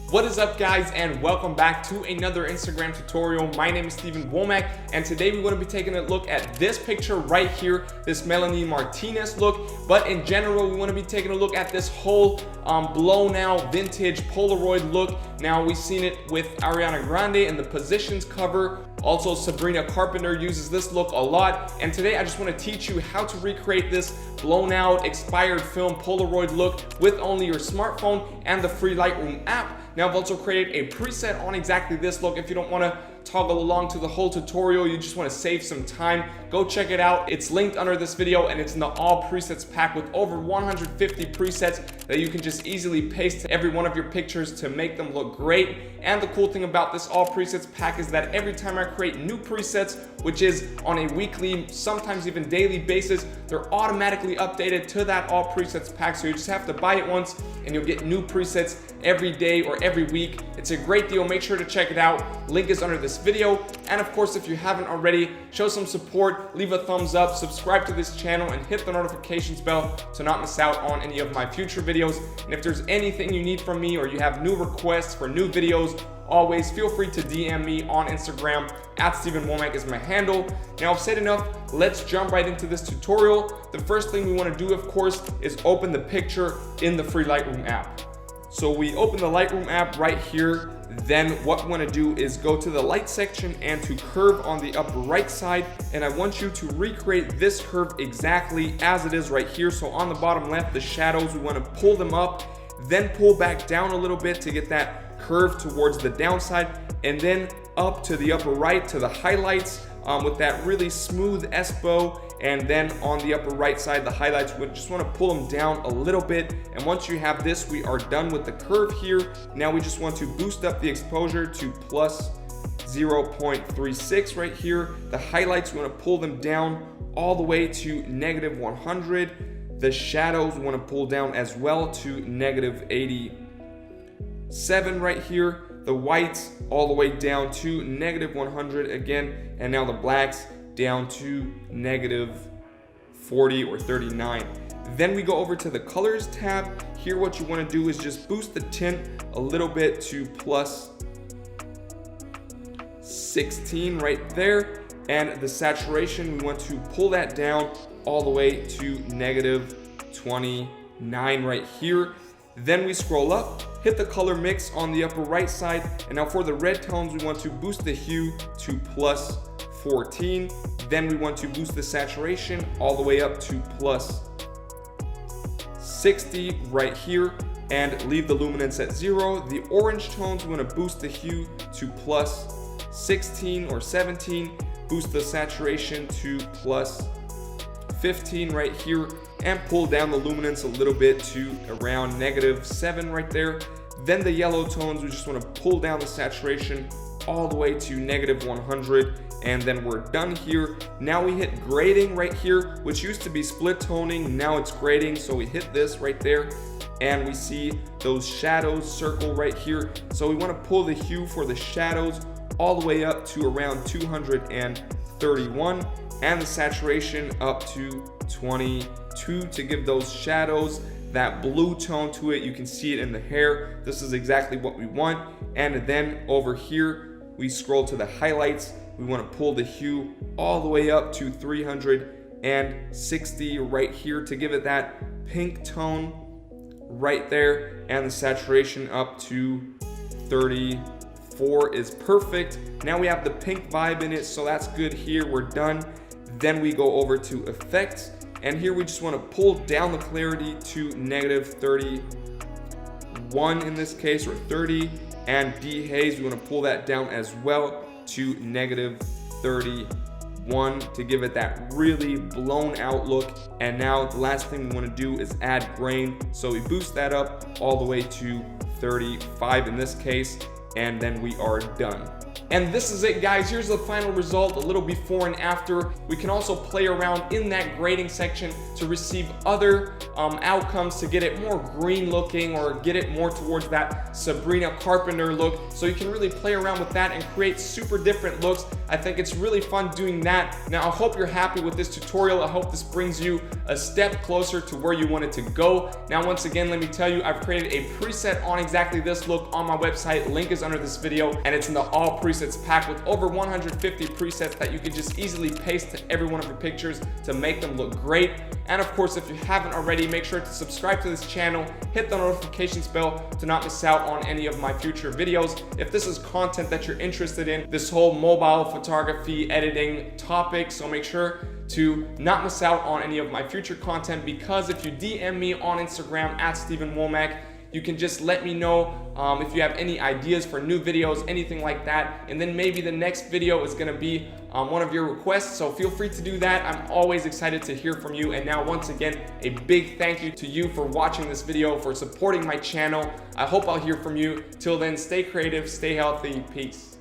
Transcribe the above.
What is up, guys, and welcome back to another Instagram tutorial. My name is Wommack, and today we want to be taking a look at this picture right here, this Melanie Martinez look. But in general, we want to be taking a look at this whole blown out vintage Polaroid look. Now, we've seen it with Ariana Grande in the Positions cover. Also, Sabrina Carpenter uses this look a lot. And today I just want to teach you how to recreate this blown out, expired film Polaroid look with only your smartphone and the free Lightroom app. Now, I've also created a preset on exactly this look. If you don't want to toggle along to the whole tutorial, you just want to save some time, go check it out. It's linked under this video, and it's in the all presets pack with over 150 presets that you can just easily paste to every one of your pictures to make them look great. And the cool thing about this all presets pack is that every time I create new presets, which is on a weekly, sometimes even daily basis, they're automatically updated to that all presets pack. So you just have to buy it once and you'll get new presets every day or every week. It's a great deal. Make sure to check it out. Link is under this video. And of course, if you haven't already, show some support, leave a thumbs up, subscribe to this channel, and hit the notifications bell to not miss out on any of my future videos. And if there's anything you need from me or you have new requests for new videos, always feel free to DM me on Instagram. @Wommack is my handle. Now, I've said enough. Let's jump right into this tutorial. The first thing we want to do, of course, is open the picture in the free Lightroom app. So we open the Lightroom app right here. Then what we want to do is go to the light section and to curve on the upper right side. And I want you to recreate this curve exactly as it is right here. So on the bottom left, the shadows, we want to pull them up, then pull back down a little bit to get that curve towards the downside, and then up to the upper right to the highlights with that really smooth S-bow. And then on the upper right side, the highlights, we just want to pull them down a little bit. And once you have this, we are done with the curve here. Now we just want to boost up the exposure to plus 0.36 right here. The highlights, we want to pull them down all the way to negative 100. The shadows, we want to pull down as well to negative 87 right here. The whites all the way down to negative 100 again. And now the blacks down to negative 40 or 39. Then we go over to the colors tab. Here what you want to do is just boost the tint a little bit to plus 16 right there. And the saturation, we want to pull that down all the way to negative 29 right here. Then we scroll up, hit the color mix on the upper right side. And now for the red tones, we want to boost the hue to plus 14. Then we want to boost the saturation all the way up to plus 60 right here and leave the luminance at 0. The orange tones, we want to boost the hue to plus 16 or 17, boost the saturation to plus 15 right here, and pull down the luminance a little bit to around negative 7 right there. Then the yellow tones, we just want to pull down the saturation all the way to negative 100, and then we're done here. Now we hit grading right here, which used to be split toning, now it's grading. So we hit this right there and we see those shadows circle right here. So we want to pull the hue for the shadows all the way up to around 231, and the saturation up to 22 to give those shadows that blue tone to it. You can see it in the hair. This is exactly what we want. And then over here, we scroll to the highlights. We want to pull the hue all the way up to 360 right here to give it that pink tone right there. And the saturation up to 34 is perfect. Now we have the pink vibe in it, so that's good here. We're done. Then we go over to effects. And here we just want to pull down the clarity to negative 31 in this case, or 30. And dehaze, we want to pull that down as well to negative 31 to give it that really blown out look. And now the last thing we want to do is add grain. So we boost that up all the way to 35 in this case, and then we are done. And this is it, guys. Here's the final result, a little before and after. We can also play around in that grading section to receive other outcomes to get it more green looking or get it more towards that Sabrina Carpenter look. So you can really play around with that and create super different looks. I think it's really fun doing that. Now, I hope you're happy with this tutorial. I hope this brings you a step closer to where you want it to go. Now, once again, let me tell you, I've created a preset on exactly this look on my website. Link is under this video, and it's in the all presets pack with over 150 presets that you can just easily paste to every one of your pictures to make them look great. And of course, if you haven't already, make sure to subscribe to this channel, hit the notifications bell to not miss out on any of my future videos. If this is content that you're interested in, this whole mobile photography editing topic, so make sure to not miss out on any of my future content, because if you DM me on Instagram at Steven Wommack, you can just let me know if you have any ideas for new videos, anything like that, and then maybe the next video is going to be one of your requests, so feel free to do that. I'm always excited to hear from you. And now, once again, a big thank you to you for watching this video, for supporting my channel. I hope I'll hear from you. Till then, stay creative, stay healthy, peace.